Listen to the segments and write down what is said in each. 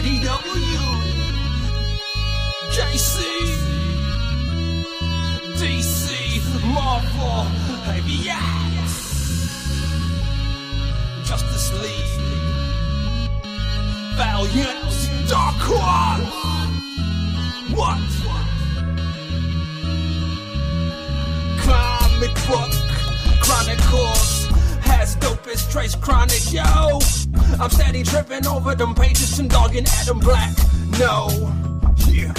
EW, JC, DC, Marvel, ABS, Justice League, Valiant, Dark Horse. What? Comic book chronicles has dopest trace chronic, yo. I'm steady tripping over them pages, TimDogg and Adam Black. No, yeah.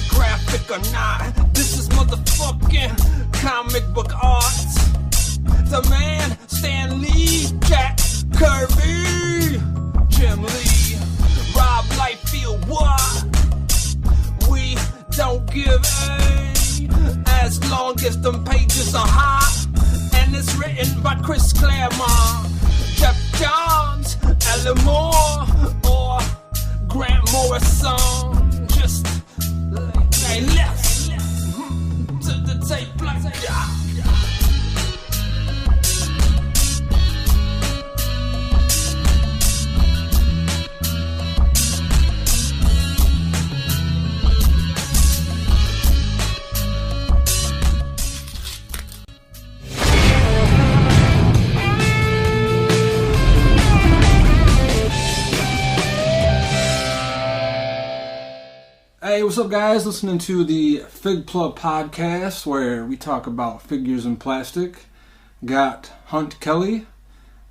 Graphic or not, this is motherfucking comic book art. The man, Stan Lee, Jack Kirby, Jim Lee, Rob Liefeld, what? We don't give a as long as them pages are hot. And it's written by Chris Claremont, Jeff Johns, Alan Moore, or Grant Morrison. Just say less to the tape like that. Hey, what's up, guys? Listening to the Figpla podcast, where we talk about figures and plastic. Got Hunt Kelly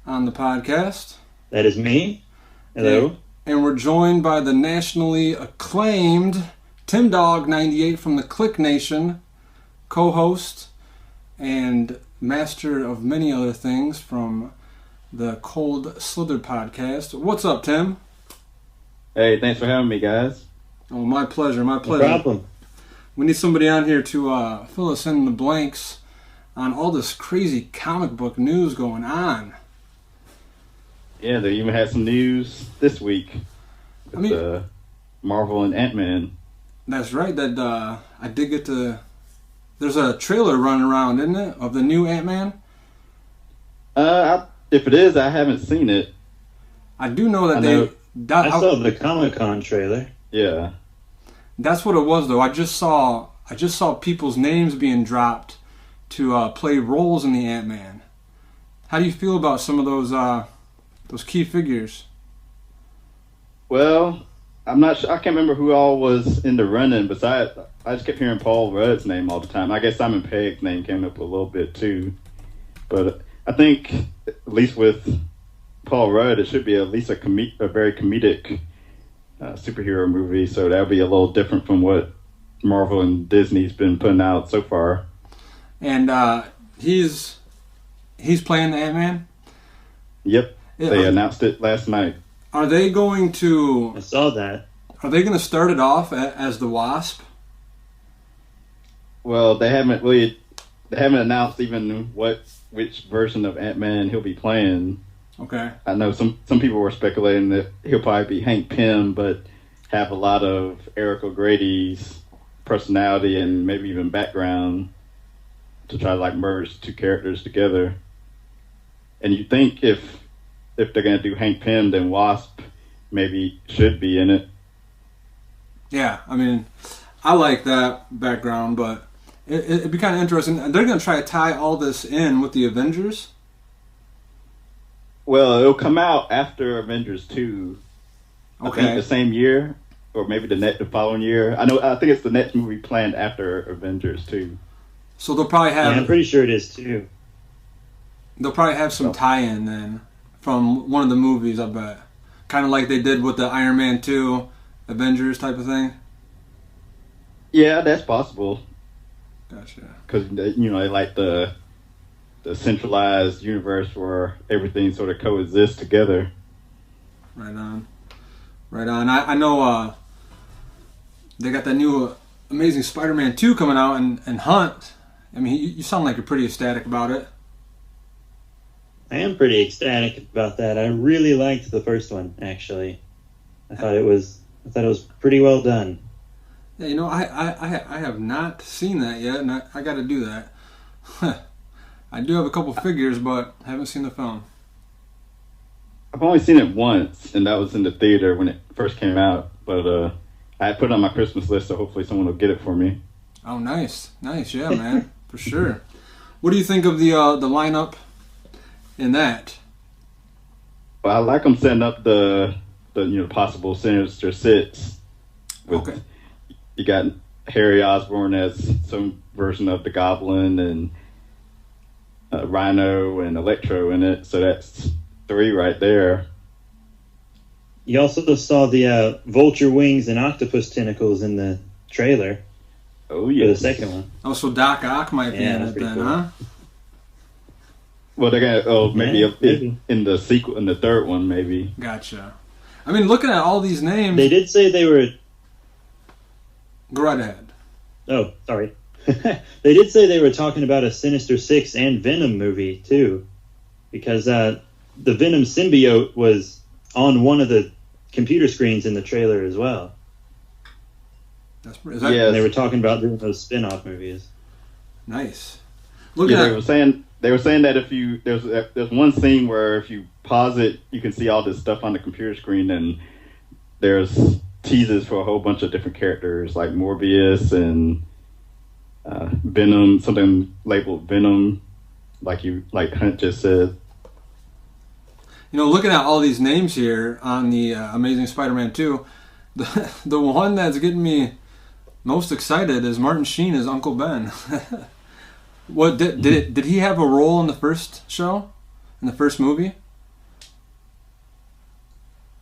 on the podcast. That is me. Hello. And we're joined by the nationally acclaimed TimDogg98 from the Click Nation, co-host and master of many other things from the Cold Slither podcast. What's up, Tim? Hey, thanks for having me, guys. Oh, my pleasure, my pleasure. No problem. We need somebody on here to fill us in the blanks on all this crazy comic book news going on. Yeah, they even had some news this week with Marvel and Ant-Man. That's right. That I did get to... There's a trailer running around, isn't it, of the new Ant-Man? If it is, I haven't seen it. I do know that I saw the Comic-Con trailer. Yeah. That's what it was, though. I just saw people's names being dropped to play roles in the Ant-Man. How do you feel about some of those key figures? Well, I'm not sure. I can't remember who all was in the running. Besides, I just kept hearing Paul Rudd's name all the time. I guess Simon Pegg's name came up a little bit too. But I think, at least with Paul Rudd, it should be at least a very comedic superhero movie, so that'll be a little different from what Marvel and Disney's been putting out so far. And he's playing the Ant-Man? Yep, they announced it last night. Are they going to... I saw that. Are they going to start it off as the Wasp? Well, they haven't announced even which version of Ant-Man he'll be playing. Okay. I know some people were speculating that he'll probably be Hank Pym, but have a lot of Eric O'Grady's personality and maybe even background to try to merge two characters together. And you think if they're gonna do Hank Pym, then Wasp maybe should be in it. Yeah, I mean, I like that background, but it'd be kind of interesting. They're gonna try to tie all this in with the Avengers. Well, it'll come out after Avengers 2. Okay. I think the same year, or maybe the following year. I think it's the next movie planned after Avengers 2. So they'll probably have... Yeah, I'm pretty sure it is too. They'll probably have some tie-in then from one of the movies, I bet. Kind of like they did with the Iron Man 2 Avengers type of thing. Yeah, that's possible. Gotcha. Because, they like the centralized universe where everything sort of coexists together. Right on. I know they got that new Amazing Spider-Man 2 coming out, and Hunt, I mean, you sound like you're pretty ecstatic about it. I am pretty ecstatic about that. I really liked the first one, actually. I thought it was pretty well done. Yeah, I have not seen that yet, and I got to do that. I do have a couple figures, but haven't seen the film. I've only seen it once, and that was in the theater when it first came out. But I had put it on my Christmas list, so hopefully someone will get it for me. Oh, nice, yeah, man, for sure. What do you think of the lineup in that? Well, I like them setting up the possible Sinister Six. Okay. You got Harry Osborn as some version of the Goblin, and Rhino and Electro in it, so that's 3 right there. You also saw the vulture wings and octopus tentacles in the trailer. Oh yeah, for the second one. Oh, so Doc Ock might be in it then, cool. Huh? Well, they're gonna maybe in the sequel, in the third one, maybe. Gotcha. I mean, looking at all these names, they did say they were. Go right ahead. Oh, sorry. They did say they were talking about a Sinister Six and Venom movie too, because the Venom symbiote was on one of the computer screens in the trailer as well. Yes. And they were talking about doing those spin-off movies. Nice. They were saying that if you there's one scene where if you pause it, you can see all this stuff on the computer screen, and there's teases for a whole bunch of different characters like Morbius and Venom, something labeled Venom, like Hunt just said. Looking at all these names here on the Amazing Spider-Man 2, the one that's getting me most excited is Martin Sheen as Uncle Ben. What did he have a role in the first show, in the first movie?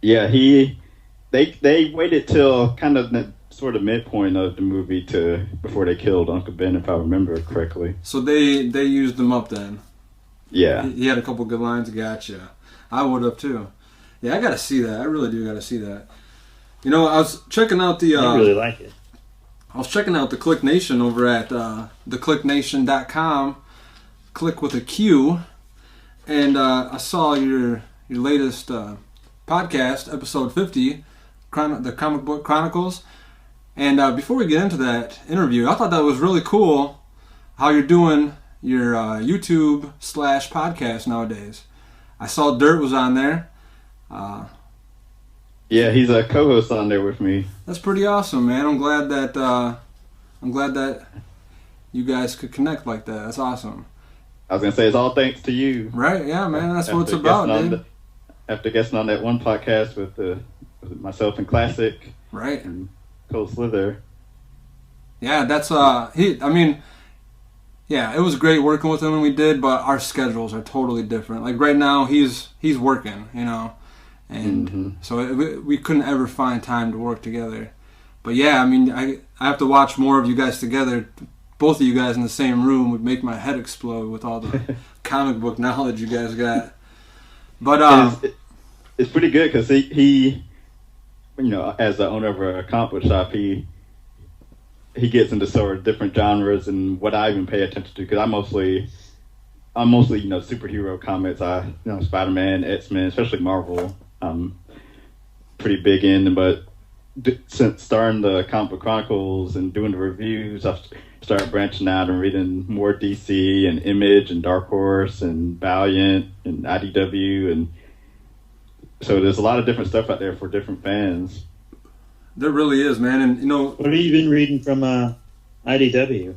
Yeah, they waited till kind of the sort of midpoint of the movie before they killed Uncle Ben, if I remember correctly. So they used him up then. Yeah, he had a couple good lines. Gotcha. I would have too. Yeah, I gotta see that. I really do gotta see that. I was checking out the. I really like it. I was checking out the Click Nation over at theclicknation.com. Click with a Q, and I saw your latest podcast, episode 50, the Comic Book Chronicles. And before we get into that interview, I thought that was really cool how you're doing your YouTube / podcast nowadays. I saw Dirt was on there. Yeah, he's a co-host on there with me. That's pretty awesome, man. I'm glad that you guys could connect like that. That's awesome. I was gonna say it's all thanks to you. Right? Yeah, man. That's what it's about, dude. After guesting on that one podcast with myself and Classic, right, and Cole Slither. Yeah, that's yeah, it was great working with him when we did, but our schedules are totally different. Like right now, he's working, and so we couldn't ever find time to work together. But yeah, I mean, I have to watch more of you guys together. Both of you guys in the same room would make my head explode with all the comic book knowledge you guys got. But it's pretty good because he, as the owner of a comic book shop, he gets into sort of different genres and what I even pay attention to, because I'm mostly superhero comics. Spider-Man, X-Men, especially Marvel. I'm pretty big in, but since starting the Comic Book Chronicles and doing the reviews, I've started branching out and reading more DC and Image and Dark Horse and Valiant and IDW, and so there's a lot of different stuff out there for different fans. There really is, man. And what have you been reading from IDW?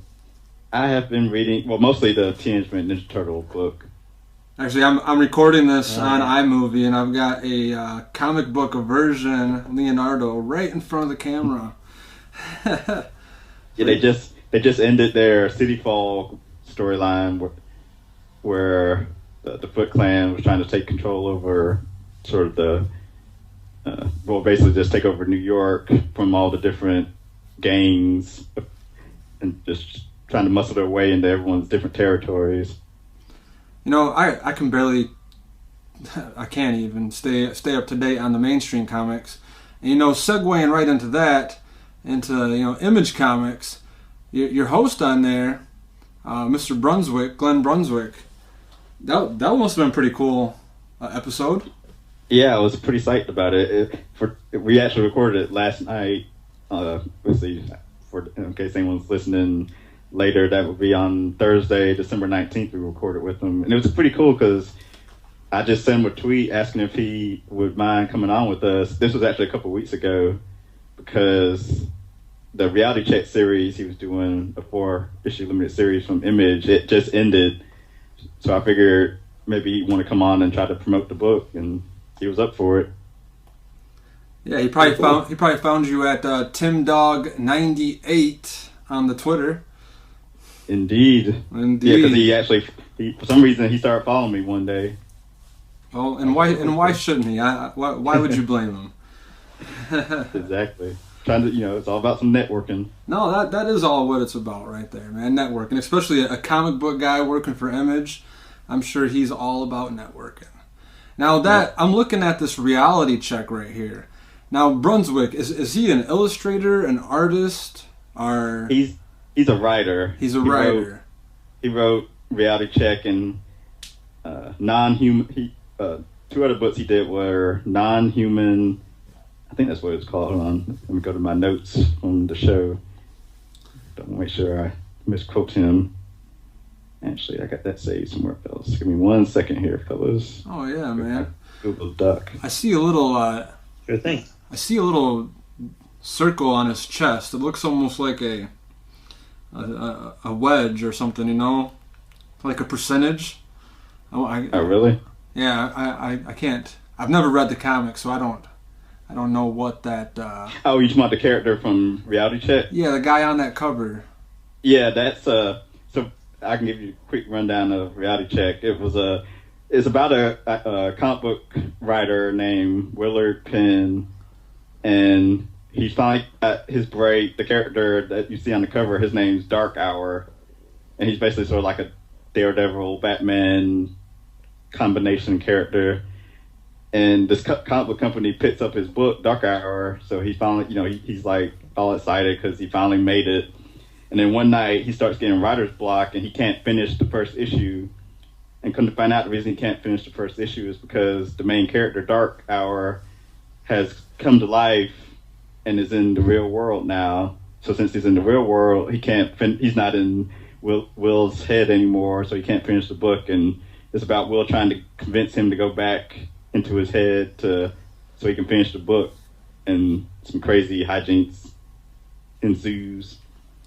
I have been reading, mostly the Teenage Mutant Ninja Turtle book. Actually, I'm recording this on iMovie, and I've got a comic book version Leonardo right in front of the camera. Yeah, they just ended their City Fall storyline where the Foot Clan was trying to take control over sort of the basically just take over New York from all the different gangs and just trying to muscle their way into everyone's different territories. I can barely, I can't even stay up to date on the mainstream comics. And, segueing right into that, into, Image Comics, your host on there, Mr. Brunswick, Glenn Brunswick, that must have been a pretty cool episode. Yeah, I was pretty psyched about it. We actually recorded it last night. Obviously, in case anyone's listening later, that would be on Thursday, December 19th. We recorded with him, and it was pretty cool because I just sent him a tweet asking if he would mind coming on with us. This was actually a couple of weeks ago because the Reality Check series he was doing, a 4-issue limited series from Image, it just ended. So I figured maybe he'd want to come on and try to promote the book, and he was up for it. Yeah, he probably found you at TimDogg98 on the Twitter. Indeed. Yeah, because he for some reason he started following me one day. Well, and why shouldn't he? Why would you blame him? Exactly. Trying to, it's all about some networking. No, that is all what it's about right there, man. Networking, especially a comic book guy working for Image. I'm sure he's all about networking. Now I'm looking at this Reality Check right here. Now Brunswick, is he an illustrator, an artist, or he's a writer. He's a writer. He wrote Reality Check and non-human. Two other books he did were Non-Human. I think that's what it's called. Hold on. Let me go to my notes from the show. Don't make sure I misquote him. Actually, I got that saved somewhere else. Give me 1 second here, fellas. Oh yeah, man. Google Duck. I see a little. Sure thing. I see a little circle on his chest. It looks almost like a wedge or something. Like a percentage. Oh, really? Yeah, I can't. I've never read the comic, so I don't know what that. Oh, you talking about the character from Reality Check? Yeah, the guy on that cover. Yeah, that's So I can give you a quick rundown of Reality Check. It's about a comic book writer named Willard Penn, and he finally got his break. The character that you see on the cover, his name's Dark Hour, and he's basically sort of like a Daredevil, Batman combination character. And this comic book company picks up his book, Dark Hour, so he finally, he's like all excited because he finally made it. And then one night he starts getting writer's block and he can't finish the first issue. And come to find out, the reason he can't finish the first issue is because the main character, Dark Hour, has come to life and is in the real world now. So since he's in the real world, he's not in Will's head anymore, so he can't finish the book. And it's about Will trying to convince him to go back into his head so he can finish the book, and some crazy hijinks ensues.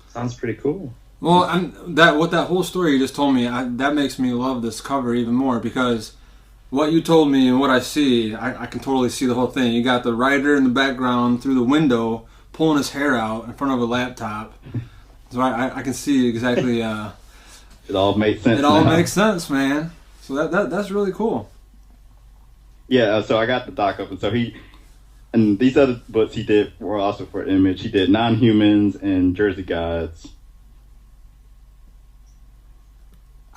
Sounds pretty cool. Well, that whole story you just told me, that makes me love this cover even more, because what you told me and what I see, I can totally see the whole thing. You got the writer in the background through the window pulling his hair out in front of a laptop. So I can see exactly. It all makes sense. It all makes sense, man. So that's really cool. Yeah, so I got the doc up, and so and these other books he did were also for Image. He did Non-Humans and Jersey Gods.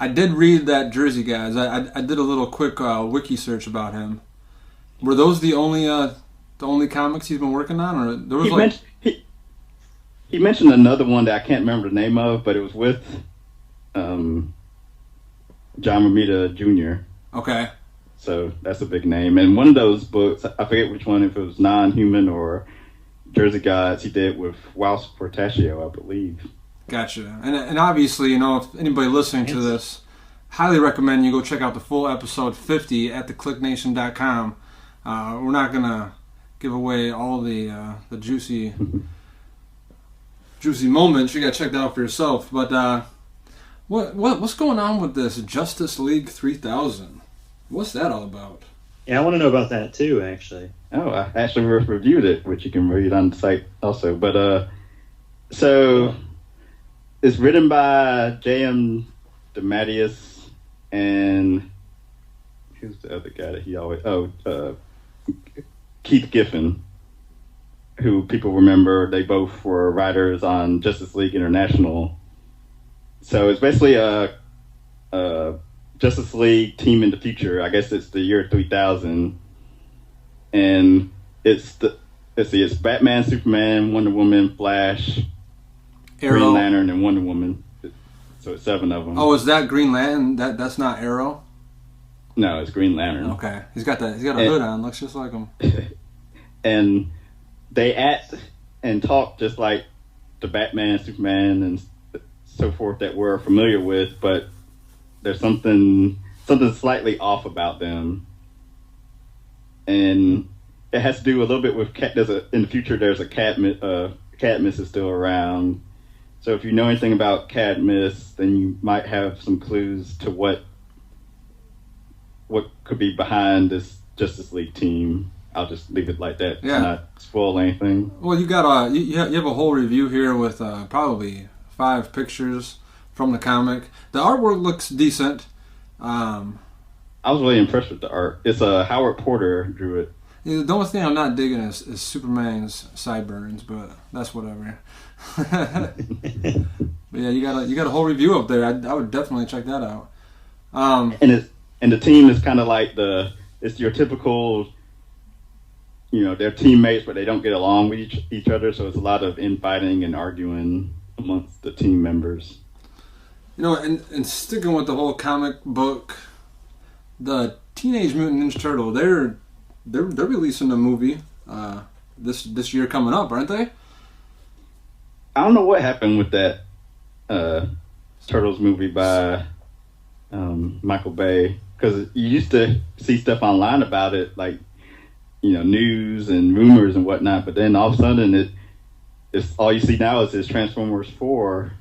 I did read that Jersey Gods. I did a little quick wiki search about him. Were those the only comics he's been working on, or there was he mentioned another one that I can't remember the name of, but it was with John Romita Jr. Okay. So that's a big name. And one of those books, I forget which one, if it was Non-Human or Jersey Gods, he did with Whilst Portaccio, I believe. Gotcha. And obviously, if anybody listening to this, highly recommend you go check out the full episode 50 at theclicknation.com. We're not going to give away all the juicy moments. You got to check that out for yourself. But what's going on with this Justice League 3000? What's that all about? Yeah, I want to know about that too, actually. Oh, I actually reviewed it, which you can read on the site also. But so it's written by J.M. DeMatteis and who's the other guy that he always Keith Giffen, who people remember. They both were writers on Justice League International. So it's basically a Justice League team in the future. I guess it's the year 3000, and it's Batman, Superman, Wonder Woman, Flash, Arrow, Green Lantern, and Wonder Woman. So it's 7 of them. Oh, is that Green Lantern? That's not Arrow? No, it's Green Lantern. Okay, he's got a hood on. Looks just like him. And they act and talk just like the Batman, Superman, and so forth that we're familiar with, but there's something something slightly off about them, and it has to do a little bit with in the future. There's a Cadmus is still around, so if you know anything about Cadmus, then you might have some clues to what could be behind this Justice League team. I'll just leave it like that. Yeah. Not spoil anything. Well, you got you have a whole review here with probably 5 pictures from the comic. The artwork looks decent. I was really impressed with the art. It's Howard Porter drew it. The only thing I'm not digging is Superman's sideburns, but that's whatever. But yeah, you got a whole review up there. I would definitely check that out. And the team is kind of like it's your typical, they're teammates, but they don't get along with each other. So it's a lot of infighting and arguing amongst the team members. And sticking with the whole comic book, the Teenage Mutant Ninja Turtle, they're releasing a movie this year coming up, aren't they? I don't know what happened with that Turtles movie by Michael Bay, because you used to see stuff online about it, like news and rumors and whatnot, but then all of a sudden it's all you see now is this Transformers 4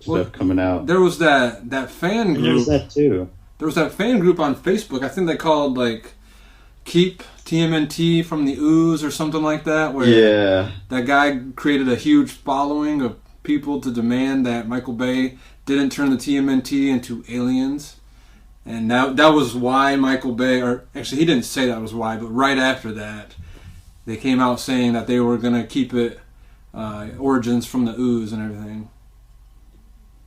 stuff coming out. There was that fan group. There's that too. There was that fan group on Facebook. I think they called Keep TMNT from the Ooze or something like that. Where that guy created a huge following of people to demand that Michael Bay didn't turn the TMNT into aliens. And that was why Michael Bay, or actually he didn't say that was why, but right after that, they came out saying that they were going to keep it origins from the Ooze and everything.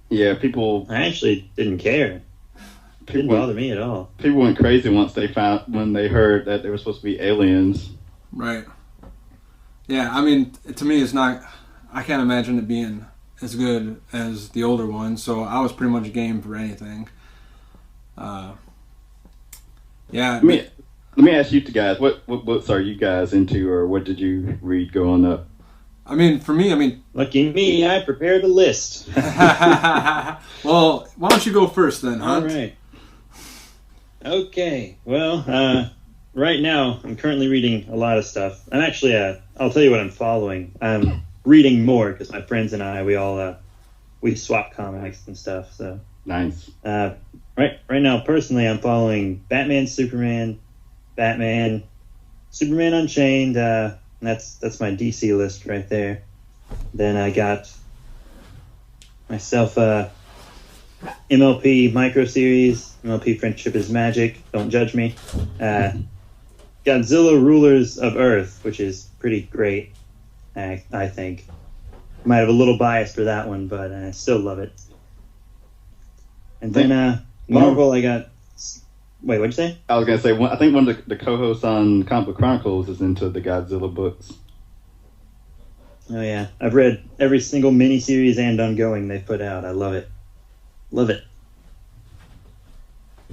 Yeah, people... I actually didn't care. It didn't bother me at all. People went crazy when they heard that they were supposed to be aliens. Right. Yeah, I mean, to me, it's not... I can't imagine it being as good as the older one, so I was pretty much game for anything. Yeah. Let me ask you two guys, what books are you guys into, or what did you read growing up? I mean, for me, lucky me, I prepared a list. Well, why don't you go first then, Hunt? All right. Okay. Well, right now I'm currently reading a lot of stuff. I'm actually, I'll tell you what I'm following. I'm reading more because my friends and I, we swap comics and stuff. So nice. Right now, personally, I'm following Batman, Superman Unchained. That's my DC list right there. Then I got myself MLP micro series, MLP Friendship is Magic. Don't judge me. Godzilla Rulers of Earth, which is pretty great. I think might have a little bias for that one, but I still love it. And then Marvel, I got. Wait, what'd you say? I was gonna say I think one of the co-hosts on Comic Book Chronicles is into the Godzilla books. Oh yeah, I've read every single miniseries and ongoing they've put out. I love it.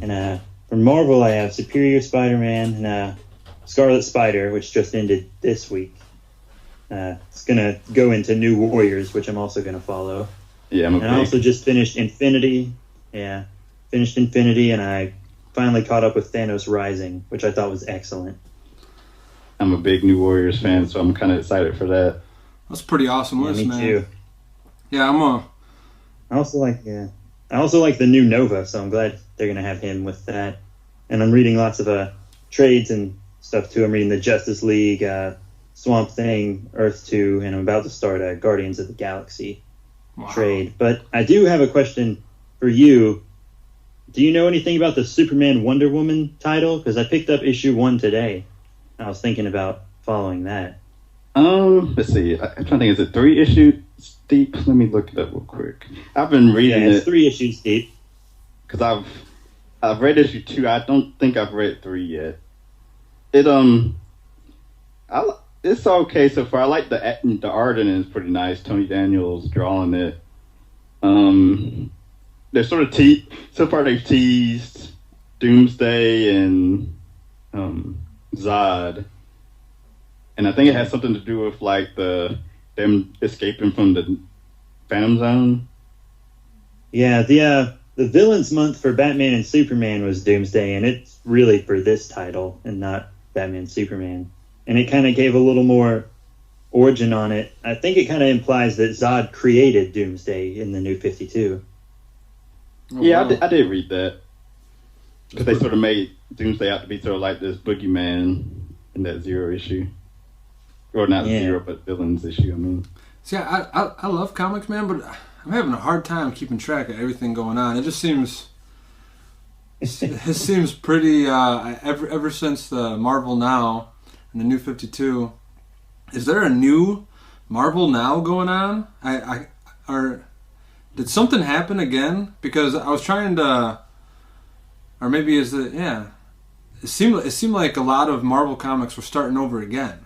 And from Marvel, I have Superior Spider-Man and Scarlet Spider, which just ended this week. It's gonna go into New Warriors, which I'm also gonna follow. Yeah, I also just finished Infinity. Yeah, finished Infinity, and I finally caught up with Thanos Rising, which I thought was excellent. I'm a big New Warriors fan, so I'm kind of excited for that. That's a pretty awesome list, me man. Too. Yeah, I also like the new Nova, so I'm glad they're gonna have him with that. And I'm reading lots of trades and stuff too. I'm reading the Justice League, Swamp Thing, Earth 2, and I'm about to start a Guardians of the Galaxy trade. But I do have a question for you. Do you know anything about the Superman Wonder Woman title? Because I picked up issue 1 today. I was thinking about following that. Let's see. I'm trying to think. Is it 3 issues deep? Let me look it up real quick. I've been reading it's 3 issues deep. Because I've read issue 2. I don't think I've read 3 yet. It's okay so far. I like the art in it is pretty nice. Tony Daniels drawing it. They're sort of so far they've teased Doomsday and Zod, and I think it has something to do with like them escaping from the Phantom Zone. Yeah, the villains month for Batman and Superman was Doomsday, and it's really for this title and not Batman Superman. And it kind of gave a little more origin on it. I think it kind of implies that Zod created Doomsday in the New 52. Oh, yeah, wow. I did read that. Because they sort of made Doomsday out to be sort of like this boogeyman in that Zero issue. Or not Zero, but villains issue, I mean. See, I love comics, man, but I'm having a hard time keeping track of everything going on. It just seems... It seems pretty... ever since the Marvel Now and the New 52... Is there a new Marvel Now going on? Or did something happen again? Because I was trying to... Or maybe is it... Yeah. It seemed like a lot of Marvel comics were starting over again.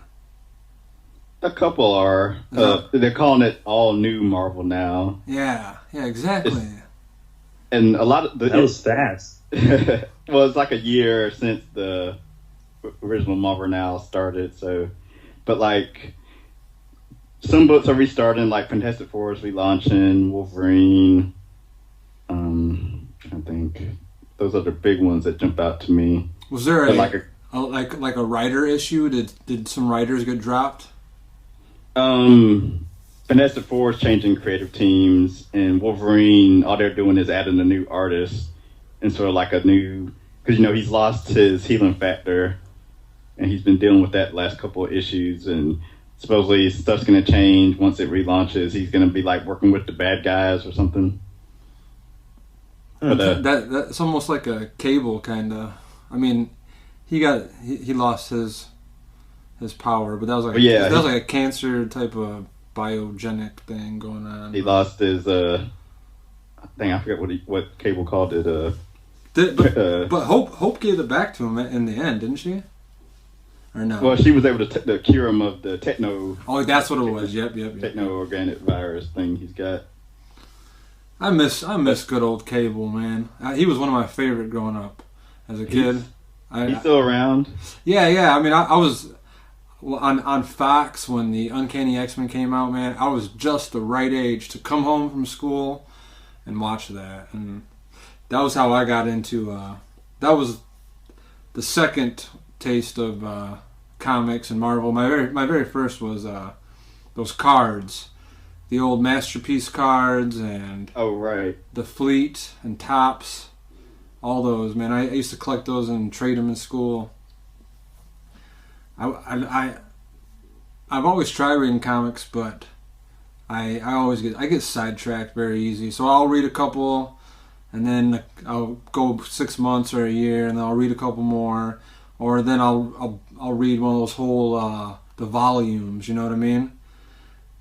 A couple are. They're calling it all new Marvel now. Yeah, exactly. And a lot of... That was fast. Well, it's like a year since the original Marvel Now started, so... But, like, some books are restarting, like Fantastic Four is relaunching, Wolverine. I think those are the big ones that jump out to me. Was there a writer issue? Did some writers get dropped? Fantastic Four is changing creative teams, and Wolverine, all they're doing is adding a new artist and sort of like a new... Because, he's lost his healing factor. And he's been dealing with that last couple of issues, and supposedly stuff's going to change once it relaunches. He's going to be like working with the bad guys or something. But, that's almost like a Cable kind of. I mean, he lost his power, but that was like that was like a cancer type of biogenic thing going on. He lost his I forget what Cable called it. But Hope gave it back to him in the end, didn't she? Or no? Well, she was able to cure him of the techno... Oh, that's what it was. Yep. Techno-organic virus thing he's got. I miss good old Cable, man. He was one of my favorite growing up as a kid. He's still around? Yeah. I mean, I was on Fox when the Uncanny X-Men came out, man. I was just the right age to come home from school and watch that. And that was how I got into... that was the second taste of comics and Marvel. My very first was those cards, the old Masterpiece cards, and the Fleet and Tops, all those, man. I used to collect those and trade them in school. I've always tried reading comics, but I always get sidetracked very easy. So I'll read a couple, and then I'll go 6 months or a year, and then I'll read a couple more. Or then I'll read one of those whole the volumes, you know what I mean?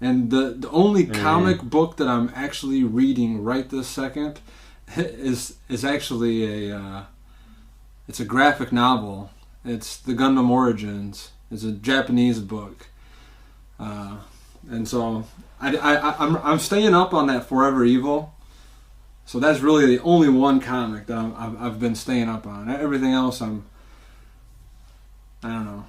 And the only comic book that I'm actually reading right this second is actually it's a graphic novel. It's the Gundam Origins. It's a Japanese book, and so I'm staying up on that Forever Evil. So that's really the only one comic that I've been staying up on. Everything else I don't know.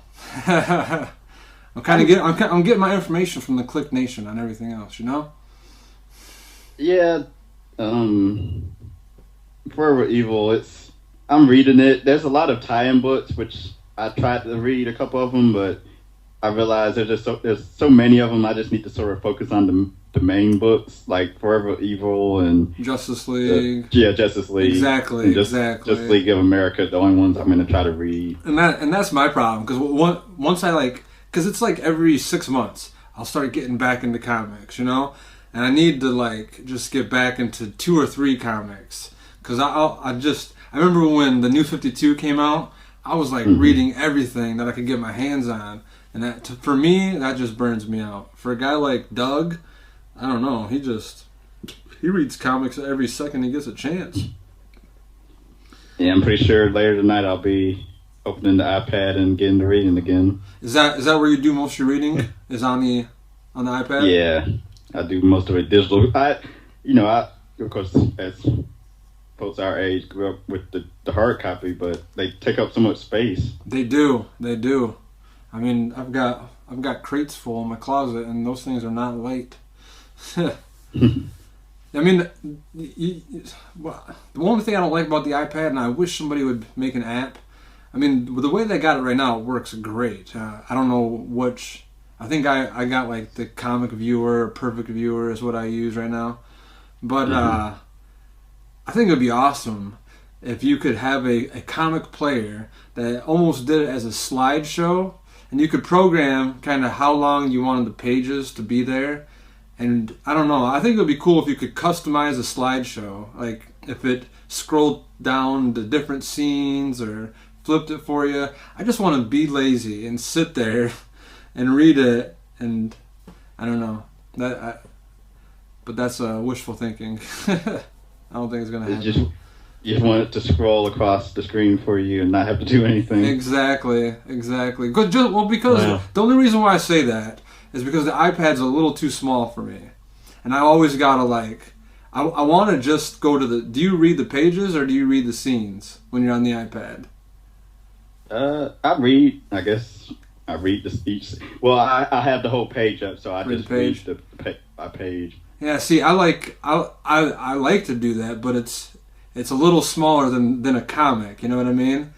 I'm getting my information from the Click Nation on everything else, Yeah. Forever Evil. I'm reading it. There's a lot of tie-in books, which I tried to read a couple of them, but I realized there's so many of them. I just need to sort of focus on the main books, like Forever Evil and Justice League. Justice League. Exactly. Just League of America, the only ones I'm going to try to read. And that's my problem, because once because it's like every 6 months I'll start getting back into comics, and I need to just get back into 2 or 3 comics, because I remember when the New 52 came out, I was reading everything that I could get my hands on, and for me that just burns me out. For a guy like Doug, I don't know. He reads comics every second he gets a chance. Yeah, I'm pretty sure later tonight I'll be opening the iPad and getting to reading again. Is that where you do most of your reading? Is on the iPad? Yeah, I do most of it digital. I of course, as folks our age grew up with the hard copy, but they take up so much space. They do. I mean, I've got crates full in my closet, and those things are not light. I mean, well, the one thing I don't like about the iPad, and I wish somebody would make an app. I mean, the way they got it right now, it works great. I don't know which. I think I got like the Comic Viewer, or Perfect Viewer is what I use right now. But I think it would be awesome if you could have a comic player that almost did it as a slideshow, and you could program kind of how long you wanted the pages to be there. And I don't know, I think it would be cool if you could customize a slideshow, like if it scrolled down to different scenes or flipped it for you. I just want to be lazy and sit there and read it, and I don't know, but that's wishful thinking. I don't think it's gonna happen. You just want it to scroll across the screen for you and not have to do anything. Exactly. Because the only reason why I say that is because the iPad's a little too small for me, and I always gotta I want to just go to the. Do you read the pages or do you read the scenes when you're on the iPad? I read. I guess I read the speech. Well, I have the whole page up, so I just read the page. Yeah, see, I like to do that, but it's a little smaller than a comic. You know what I mean?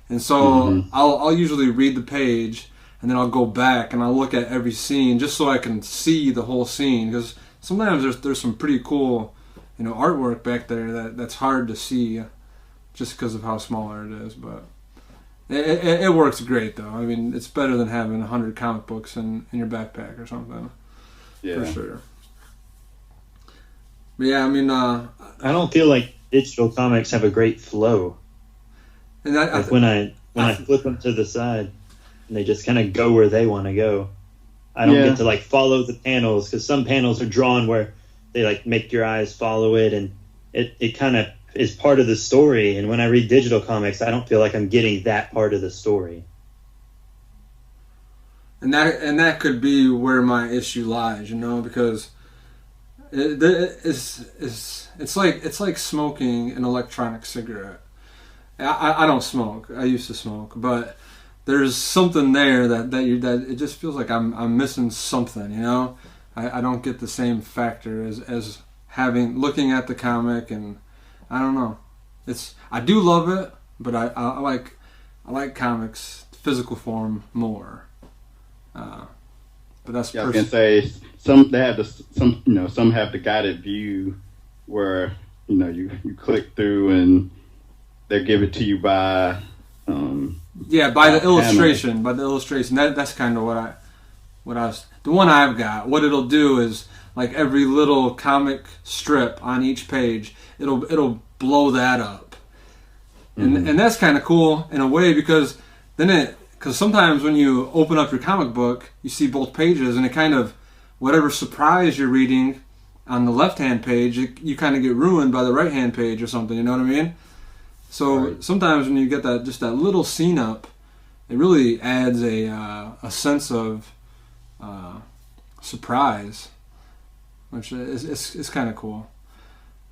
And so I'll usually read the page, and then I'll go back and I'll look at every scene just so I can see the whole scene. Because sometimes there's some pretty cool, artwork back there that's hard to see, just because of how smaller it is. But it works great though. I mean, it's better than having 100 comic books in your backpack or something. Yeah, for sure. But yeah, I mean, I don't feel like digital comics have a great flow. And when I flip them to the side, and they just kind of go where they want to go. I don't get to follow the panels, because some panels are drawn where they make your eyes follow it, and it kind of is part of the story. And when I read digital comics, I don't feel like I'm getting that part of the story. And that could be where my issue lies, because it's like smoking an electronic cigarette. I don't smoke. I used to smoke, but there's something there that it just feels like I'm missing something. I don't get the same factor as looking at the comic, and I don't know. I do love it, but I like comics physical form more. But that's I was gonna say some have the guided view where you click through and they give it to you by the illustration. By the illustration, that's kind of what I was. The one I've got, what it'll do is every little comic strip on each page, it'll blow that up, and that's kind of cool in a way, because sometimes when you open up your comic book, you see both pages, and it kind of, whatever surprise you're reading on the left-hand page, you kind of get ruined by the right-hand page or something, you know what I mean? So sometimes when you get that little scene up, it really adds a sense of surprise, which is kind of cool.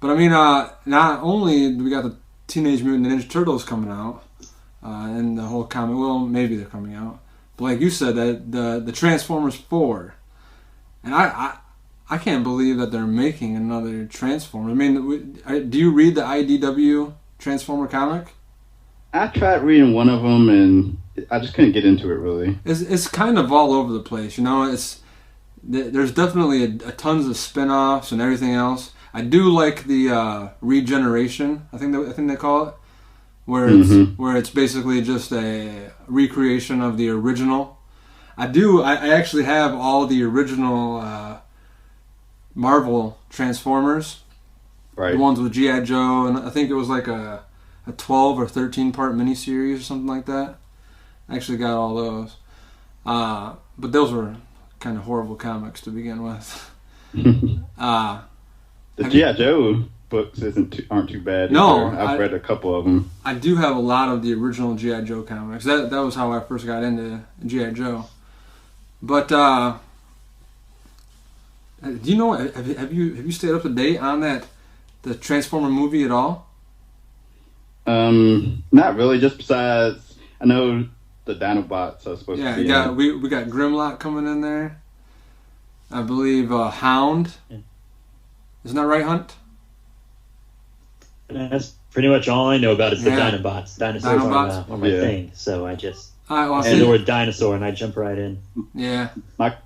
But I mean, not only do we got the Teenage Mutant Ninja Turtles coming out, and the whole comic, well, maybe they're coming out, but like you said, that the Transformers 4, and I can't believe that they're making another Transformers. I mean, do you read the IDW Transformer comic? I tried reading one of them, and I just couldn't get into it, really. It's kind of all over the place, there's definitely a tons of spin-offs and everything else. I do like the regeneration, I think they call it, where it's basically just a recreation of the original. I actually have all the original Marvel Transformers. Right. The ones with G.I. Joe, and I think it was like a 12 or 13 part miniseries or something like that. I actually got all those. But those were kind of horrible comics to begin with. The G.I. Joe books aren't too bad. No, I've read a couple of them. I do have a lot of the original G.I. Joe comics. That was how I first got into G.I. Joe. But do you know? Have you stayed up to date on the Transformer movie at all? Not really. Just besides, I know the Dinobots are supposed to be. Yeah, we got Grimlock coming in there. I believe Hound Isn't that right, Hunt? That's pretty much all I know about is the Dinobots. Dinosaurs are my thing, so I just... and the word dinosaur, and I jump right in. Yeah.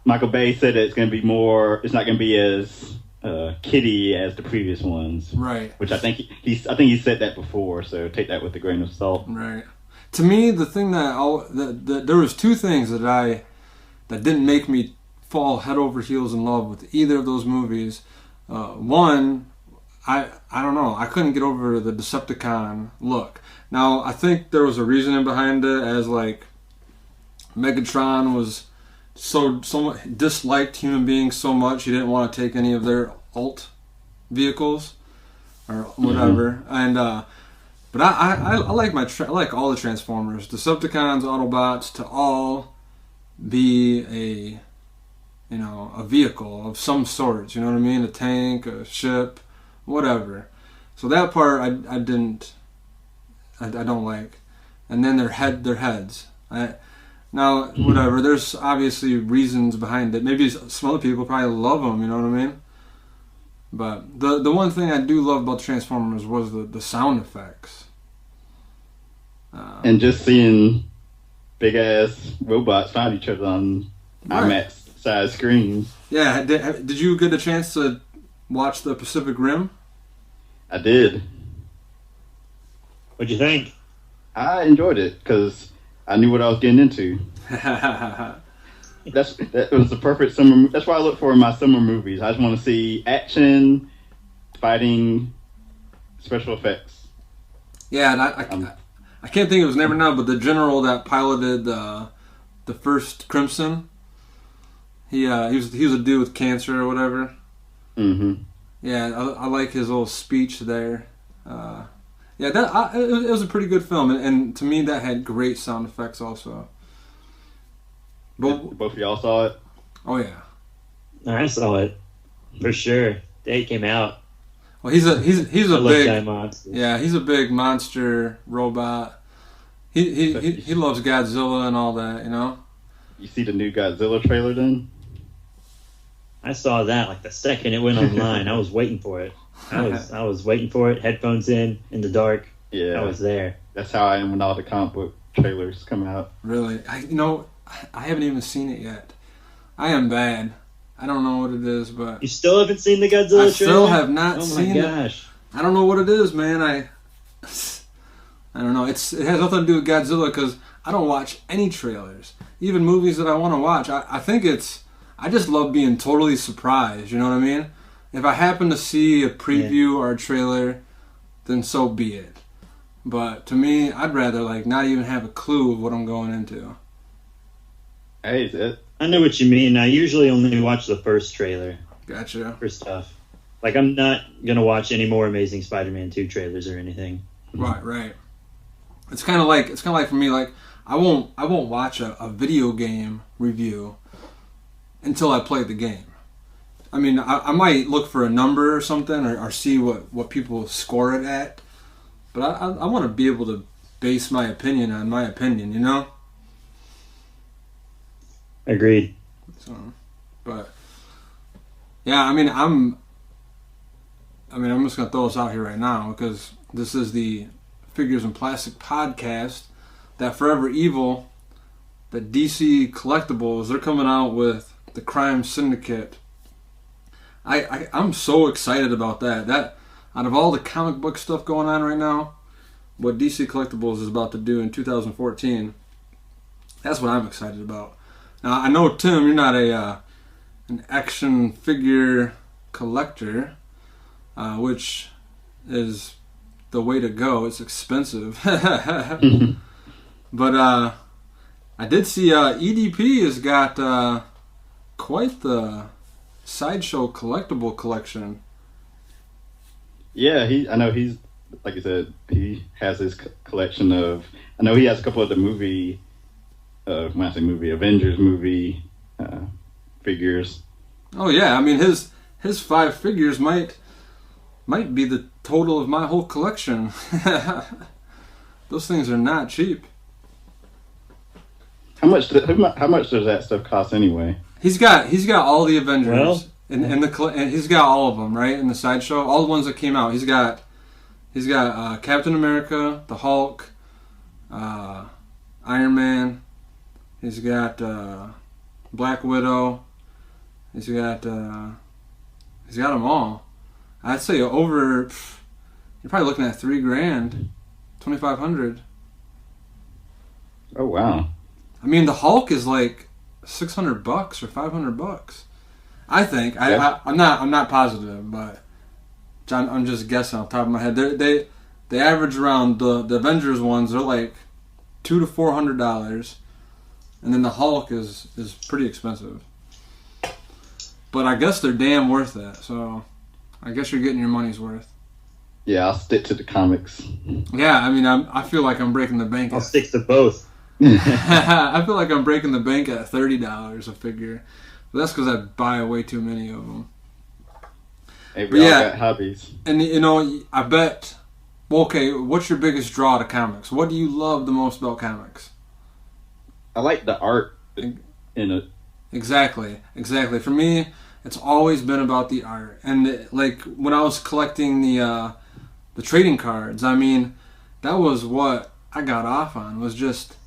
Michael Bay said that it's going to be more... It's not going to be as kiddie as the previous ones. Right. Which I think he said that before, so take that with a grain of salt. Right. To me, the thing that there was two things that didn't make me fall head over heels in love with either of those movies. One, I don't know. I couldn't get over the Decepticon look. Now, I think there was a reasoning behind it, as like Megatron was so disliked human beings so much he didn't want to take any of their alt vehicles or whatever. And but I like I like all the Transformers, Decepticons, Autobots, to all be a vehicle of some sort. You know what I mean? A tank, a ship, whatever. So that part I don't like. And then their heads. Now, whatever. There's obviously reasons behind it. Maybe some other people probably love them. You know what I mean? But the one thing I do love about Transformers was the sound effects. And just seeing big ass robots find each other on IMAX size screens. Yeah. Did you get a chance to watch the Pacific Rim? I did. What'd you think? I enjoyed it because I knew what I was getting into. That was the perfect summer. That's what I look for in my summer movies. I just want to see action, fighting, special effects. Yeah, and I can't think of his name right now, but the general that piloted the first Crimson, he was a dude with cancer or whatever. Mm-hmm. Yeah, I like his little speech there. It was a pretty good film, and to me that had great sound effects also. Both of y'all saw it? Oh yeah, I saw it for sure. The day it came out. Well, he's a big monster. Yeah, he's a big monster robot. He loves Godzilla and all that, you know. You see the new Godzilla trailer then? I saw that like the second it went online. I was waiting for it. I was waiting for it. Headphones in the dark. Yeah, I was there. That's how I am when all the comic book trailers come out. Really, I haven't even seen it yet. I am bad. I don't know what it is, but you still haven't seen the Godzilla trailer? I still have not seen it. Oh my gosh! I don't know what it is, man. I don't know. It has nothing to do with Godzilla because I don't watch any trailers, even movies that I want to watch. I think I just love being totally surprised. You know what I mean? If I happen to see a preview or a trailer, then so be it. But to me, I'd rather not even have a clue of what I'm going into. Hey, I know what you mean. I usually only watch the first trailer. Gotcha. For stuff. I'm not gonna watch any more Amazing Spider-Man 2 trailers or anything. Right. It's kind of like for me, I won't watch a video game review until I play the game. I mean, I might look for a number or something or see what people score it at, but I want to be able to base my opinion on my opinion, you know? Agreed. So, but yeah, I'm just gonna throw this out here right now because this is the Figures and Plastic podcast. That Forever Evil, that DC Collectibles, they're coming out with the Crime Syndicate. I'm so excited about that. That out of all the comic book stuff going on right now, what DC Collectibles is about to do in 2014, that's what I'm excited about. Now, I know, Tim, you're not an action figure collector, which is the way to go. It's expensive. But I did see EDP has got quite the Sideshow collectible collection. Yeah, I know he's, like you said, he has his collection of, I know he has a couple of the movie, when I say movie, Avengers movie figures. Oh yeah, I mean his 5 figures might be the total of my whole collection. Those things are not cheap. How much does that stuff cost anyway? He's got all the Avengers. Well, And he's got all of them, right? In the sideshow, all the ones that came out. He's got Captain America, the Hulk, Iron Man. He's got Black Widow. He's got them all. I'd say over. You're probably looking at $3,000, $2,500. Oh wow! I mean, the Hulk is like $600 or $500. I think. Yeah. I'm not positive, but I'm just guessing off the top of my head. They average around the Avengers ones. They're like $200 to $400, and then the Hulk is pretty expensive. But I guess they're damn worth it. So I guess you're getting your money's worth. Yeah, I'll stick to the comics. Yeah, I mean, I feel like I'm breaking the bank. I'll stick to both. I feel like I'm breaking the bank at $30 a figure. But that's because I buy way too many of them. Hey, we all got hobbies. And, I bet... Well, okay, what's your biggest draw to comics? What do you love the most about comics? I like the art in it. Exactly. For me, it's always been about the art. And, like, when I was collecting the trading cards, I mean, that was what I got off on, was just...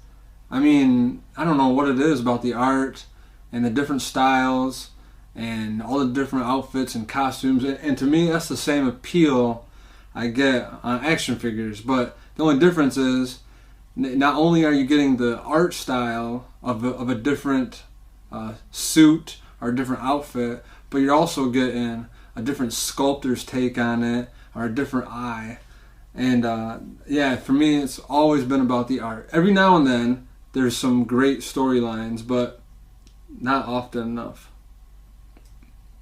I mean, I don't know what it is about the art and the different styles and all the different outfits and costumes. And to me, that's the same appeal I get on action figures. But the only difference is not only are you getting the art style of a different suit or a different outfit, but you're also getting a different sculptor's take on it or a different eye. And for me, it's always been about the art. Every now and then, there's some great storylines, but not often enough.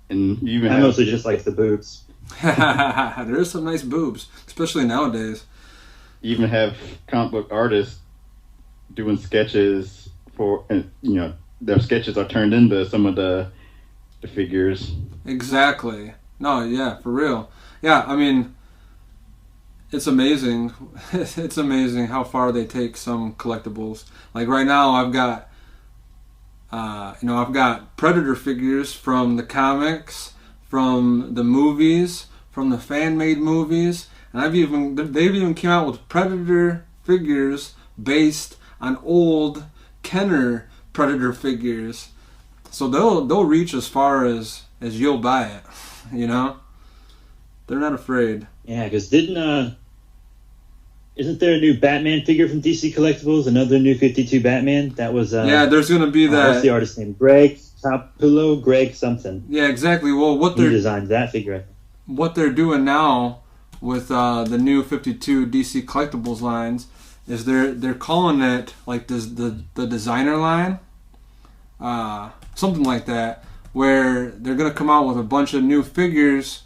And you I mostly just like the boobs. There's some nice boobs, especially nowadays. You even have comic book artists doing sketches for, and their sketches are turned into some of the figures. Exactly. No, yeah, for real. Yeah, I mean, it's amazing. It's amazing how far they take some collectibles. Like right now, I've got Predator figures from the comics, from the movies, from the fan-made movies, and they've even came out with Predator figures based on old Kenner Predator figures. So they'll reach as far as you'll buy it. They're not afraid. Yeah, because isn't there a new Batman figure from DC Collectibles? Another new 52 Batman? That was... there's going to be that... What's the artist name? Greg Capullo? Greg something. Yeah, exactly. Well, He designed that figure, I think. What they're doing now with the new 52 DC Collectibles lines is they're calling it like the designer line, something like that, where they're going to come out with a bunch of new figures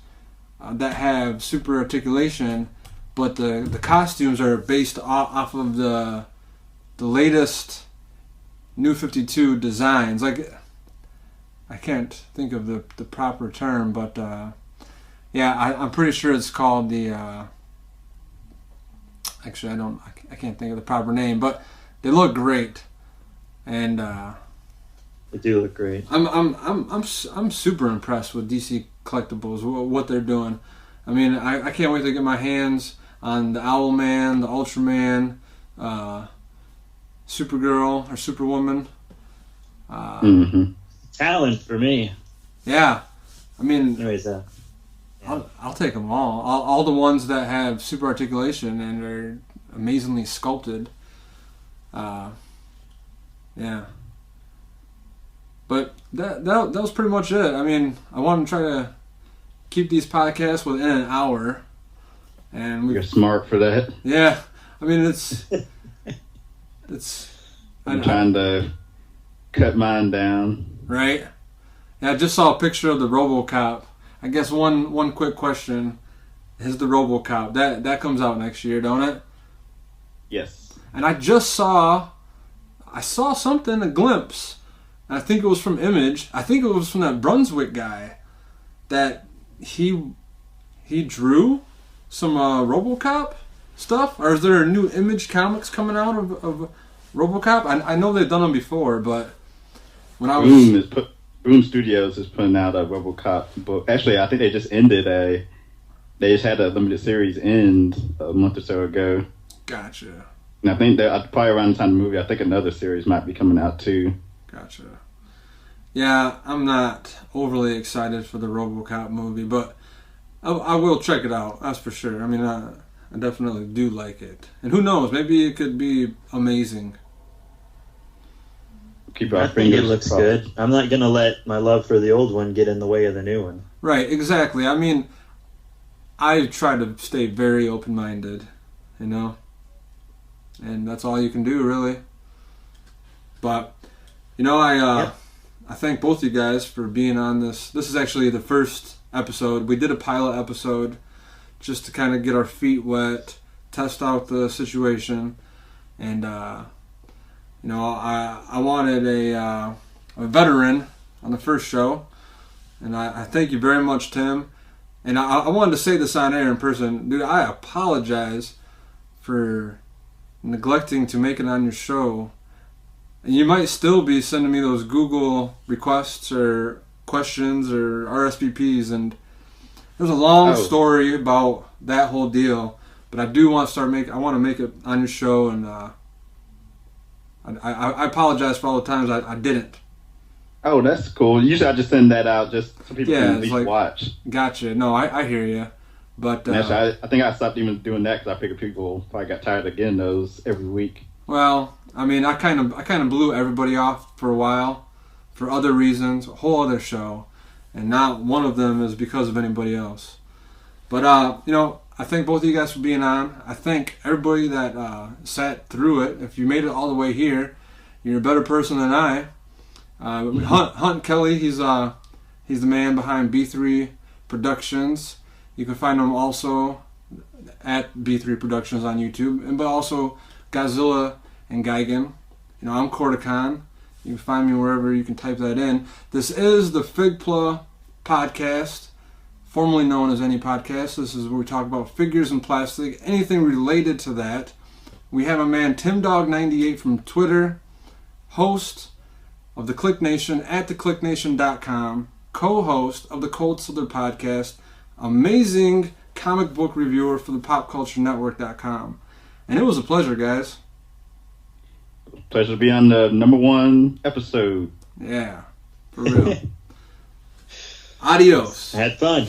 that have super articulation, but the costumes are based off of the latest new 52 designs. Like, I can't think of the proper term, but I'm pretty sure it's called the. Actually, I can't think of the proper name, but they look great, and they do look great. I'm super impressed with DC Collectibles, what they're doing. I mean, I can't wait to get my hands on the Owlman, the Ultraman, Supergirl or Superwoman. Talent for me. Yeah, I mean, anyways, I'll take them all the ones that have super articulation and are amazingly sculpted. But that was pretty much it. I mean, I want to try to keep these podcasts within an hour, and you're smart for that. Yeah, I mean it's. I'm trying to cut mine down. Right. Yeah, I just saw a picture of the RoboCop. I guess one quick question is the RoboCop that comes out next year, don't it? Yes. And I saw something, a glimpse. I think it was from Image. I think it was from that Brunswick guy that he drew some RoboCop stuff. Or is there a new Image comics coming out of RoboCop? I know they've done them before, but when I was Boom Studios is putting out a RoboCop book. Actually, I think they just ended they just had a limited series end a month or so ago. Gotcha. And I think that probably around the time of the movie, I think another series might be coming out too. Gotcha. Yeah, I'm not overly excited for the RoboCop movie, but I will check it out. That's for sure. I mean, I definitely do like it, and who knows? Maybe it could be amazing. I think it looks good. I'm not gonna let my love for the old one get in the way of the new one. Right, exactly. I mean, I try to stay very open-minded, you know, and that's all you can do, really. But you know, I thank both you guys for being on this. This is actually the first episode. We did a pilot episode just to kind of get our feet wet, test out the situation, and you know, I wanted a veteran on the first show, and I thank you very much, Tim. And I wanted to say this on air in person. Dude, I apologize for neglecting to make it on your show. And you might still be sending me those Google requests or questions or RSVPs, and there's a long story about that whole deal. But I do want to I want to make it on your show, and I apologize for all the times I didn't. Oh, that's cool. Usually I just send that out just so people can at least watch. Gotcha. No, I hear you. But actually, I think I stopped even doing that because I figured people probably got tired of getting those every week. Well, I mean, I kind of blew everybody off for a while for other reasons, a whole other show, and not one of them is because of anybody else. But you know, I thank both of you guys for being on. I thank everybody that sat through it. If you made it all the way here, you're a better person than I. Hunt Kelly, he's the man behind B3 Productions. You can find him also at B3 Productions on YouTube, but also Godzilla and Gigan. You know, I'm Corticon. You can find me wherever you can type that in. This is the Figpla podcast, formerly known as Any Podcast. This is where we talk about figures and plastic, anything related to that. We have a man, TimDogg98 from Twitter, host of the Click Nation at theclicknation.com, co-host of the Cold Slither podcast, amazing comic book reviewer for the popculturenetwork.com. And it was a pleasure, guys. Pleasure to be on the #1 episode. Yeah, for real. Adios. Had fun.